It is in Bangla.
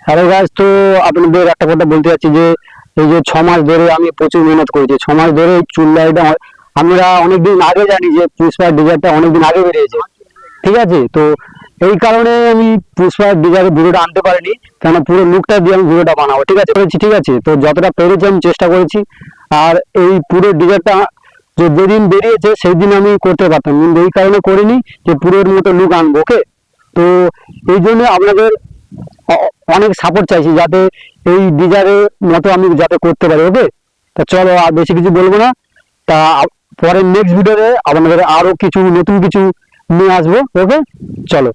হ্যালো গাইস, তো আপনাদের একটা কথা বলতে চাচ্ছি যে এই যে 6 মাস ধরে আমি প্রচুর মেহনত করেছি। 6 মাস ধরে এই চুল দাড়িটা আমরা অনেকদিন আগে জানি যে পুষ্পার ডিজাইনটা অনেকদিন আগে বেরিয়েছে, ঠিক আছে। তো এই কারণে আমি পুষ্পার ডিজাইনের ভিডিওটা আনতে পারিনি, কারণ পুরো লুকটা দিয়ে আমি ভিডিওটা বানাবো, ঠিক আছে করেছি, ঠিক আছে। তো যতটা পেরেছি আমি চেষ্টা করেছি। আর এই পুরো ডিজাইনটা যেদিন বেরিয়েছে সেই দিন আমি করতে পারতাম, কিন্তু এই কারণে করিনি যে পুরোর মতো লুক আনবো, ওকে। তো এই জন্য আপনাদের অনেক সাপোর্ট চাইছি যাতে এই ডিজাইনের মতো আমি যাতে করতে পারি, ওকে। তা চলো, আর বেশি কিছু বলবো না। তা পরের নেক্সট ভিডিওতে আপনাদের আরো কিছু নতুন কিছু নিয়ে আসবো, ওকে। চলো।